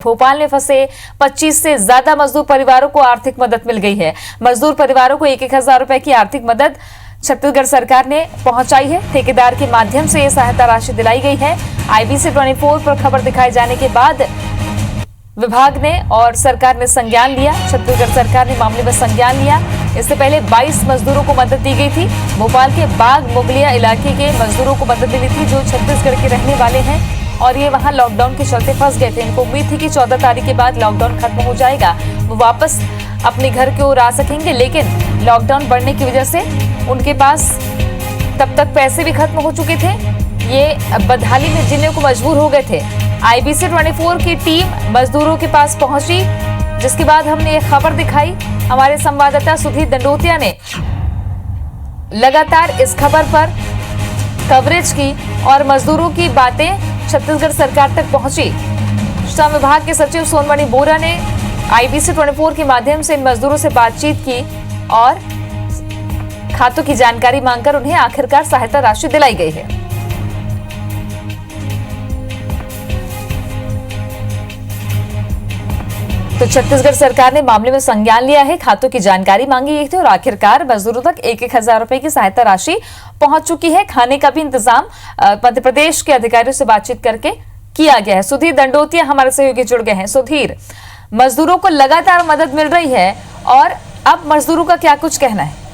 भोपाल में फंसे 25 से ज्यादा मजदूर परिवारों को आर्थिक मदद मिल गई है। मजदूर परिवारों को 1,000 रुपए की आर्थिक मदद छत्तीसगढ़ सरकार ने पहुंचाई है। ठेकेदार के माध्यम से ये सहायता राशि दिलाई गई है। IBC 24 पर खबर दिखाए जाने के बाद विभाग ने और सरकार ने संज्ञान लिया। छत्तीसगढ़ सरकार ने मामले में संज्ञान लिया। इससे पहले 22 मजदूरों को मदद दी गई थी। भोपाल के बाग मुगलिया इलाके के मजदूरों को मदद मिली थी, जो छत्तीसगढ़ के रहने वाले हैं और ये वहां लॉकडाउन के चलते फंस गए थे। इनको उम्मीद थी कि 14 तारीख के बाद लॉकडाउन खत्म हो जाएगा, वो वापस अपने घर की ओर आ सकेंगे, लेकिन लॉकडाउन बढ़ने की वजह से उनके पास तब तक पैसे भी खत्म हो चुके थे। ये बदहाली में जीने को मजबूर हो गए थे। IBC 24 की टीम मजदूरों के पास पहुंची, जिसके बाद हमने ये खबर दिखाई। हमारे संवाददाता सुधीर दंडोतिया ने लगातार इस खबर पर कवरेज की और मजदूरों की बातें छत्तीसगढ़ सरकार तक पहुंची। श्रम विभाग के सचिव सोनमणि बोरा ने IBC 24 के माध्यम से इन मजदूरों से बातचीत की और खातों की जानकारी मांगकर उन्हें आखिरकार सहायता राशि दिलाई गई है। तो छत्तीसगढ़ सरकार ने मामले में संज्ञान लिया है, खातों की जानकारी मांगी गई थी और आखिरकार मजदूरों तक 1,000 रुपए की सहायता राशि पहुंच चुकी है। खाने का भी इंतजाम मध्य प्रदेश के अधिकारियों से बातचीत करके किया गया है। सुधीर दंडोतिया हमारे सहयोगी जुड़ गए हैं। सुधीर, मजदूरों को लगातार मदद मिल रही है और अब मजदूरों का क्या कुछ कहना है?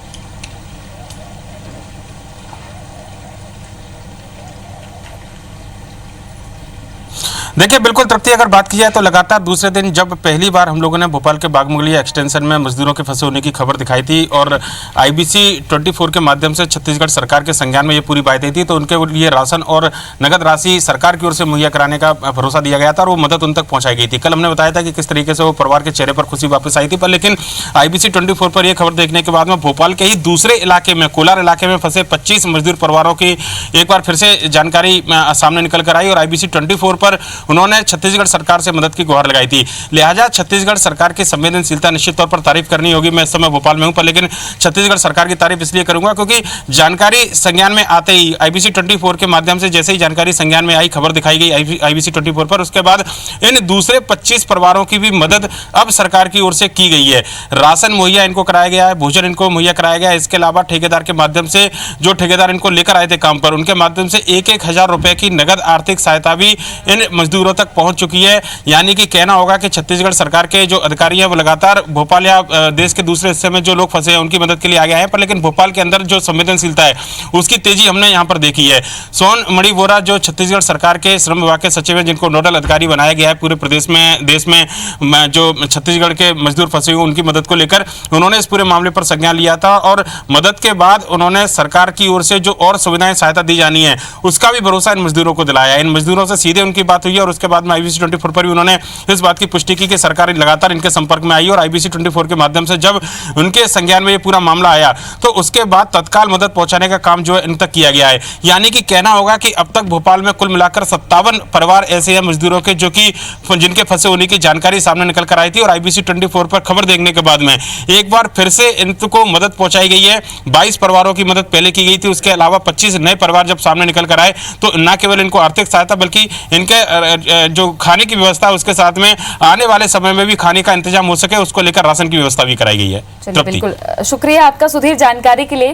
देखिए, बिल्कुल तृप्ति, अगर बात की जाए तो लगातार दूसरे दिन जब पहली बार हम लोगों ने भोपाल के बाग मुगलिया एक्सटेंशन में मजदूरों के फंसे होने की खबर दिखाई थी और IBC 24 के माध्यम से छत्तीसगढ़ सरकार के संज्ञान में ये पूरी बातें थी, तो उनके लिए राशन और नगद राशि सरकार की ओर से मुहैया कराने का भरोसा दिया गया था और वो मदद उन तक पहुंचाई गई थी। कल हमने बताया था कि किस तरीके से वो परिवार के चेहरे पर खुशी वापस आई थी, पर लेकिन IBC 24 पर यह खबर देखने के बाद में भोपाल के ही दूसरे इलाके में, कोलार इलाके में फंसे 25 मजदूर परिवारों की एक बार फिर से जानकारी सामने निकल कर आई और IBC 24 पर उन्होंने छत्तीसगढ़ सरकार से मदद की गुहार लगाई थी। लिहाजा छत्तीसगढ़ सरकार की संवेदनशीलता निश्चित तौर पर तारीफ करनी होगी। मैं इस समय भोपाल में हूं, पर लेकिन छत्तीसगढ़ सरकार की तारीफ इसलिए करूंगा क्योंकि जानकारी संज्ञान में आते ही IBC 24 के माध्यम से जैसे ही जानकारी संज्ञान में आई, खबर दिखाई गई IBC 24 पर, उसके बाद इन दूसरे 25 परिवारों की भी मदद अब सरकार की ओर से की गई है। राशन मुहैया इनको कराया गया है, भोजन इनको मुहैया कराया गया है। इसके अलावा ठेकेदार के माध्यम से, जो ठेकेदार इनको लेकर आए थे काम पर, उनके माध्यम से 1,000 रुपए की नगद आर्थिक सहायता भी इन मजदूरों तक पहुंच चुकी है। यानी कि कहना होगा कि छत्तीसगढ़ सरकार के जो अधिकारी हैं वो लगातार भोपाल या देश के दूसरे हिस्से में जो लोग फंसे हैं उनकी मदद के लिए आगे आए हैं, पर लेकिन भोपाल के अंदर जो संवेदनशीलता है उसकी तेजी हमने यहां पर देखी है। सोनमणि बोरा जो छत्तीसगढ़ सरकार के श्रम विभाग के सचिव हैं, जिनको नोडल अधिकारी बनाया गया है पूरे प्रदेश में, देश में जो छत्तीसगढ़ के मजदूर फंसे हुए उनकी मदद को लेकर, उन्होंने इस पूरे मामले पर संज्ञान लिया था और मदद के बाद उन्होंने सरकार की ओर से जो और सुविधाएं, सहायता दी जानी है उसका भी भरोसा इन मजदूरों को दिलाया। इन मजदूरों से सीधे उनकी बात हुई और उसके बाद में IBC 24 पर भी उन्होंने इस बात की पुष्टि की कि सरकार लगातार इनके संपर्क में आई और IBC 24 के माध्यम से जब उनके संज्ञान में ये पूरा मामला आया तो उसके बाद तत्काल मदद पहुंचाने का काम जो है इन तक किया गया है। यानी कि कहना होगा कि अब तक भोपाल में कुल मिलाकर 57 परिवार ऐसे हैं मजदूरों के जो कि जिनके फंसे होने की जानकारी सामने निकल कर आई थी और IBC 24 पर खबर देखने के बाद में एक बार फिर से इनको मदद पहुंचाई गई है। 22 परिवारों की मदद पहले की गई थी, उसके अलावा 25 नए परिवार जब सामने निकल कर आए तो न केवल इनको आर्थिक सहायता बल्कि इनके जो खाने की व्यवस्था, उसके साथ में आने वाले समय में भी खाने का इंतजाम हो सके उसको लेकर राशन की व्यवस्था भी कराई गई है। बिल्कुल, शुक्रिया आपका सुधीर जानकारी के लिए।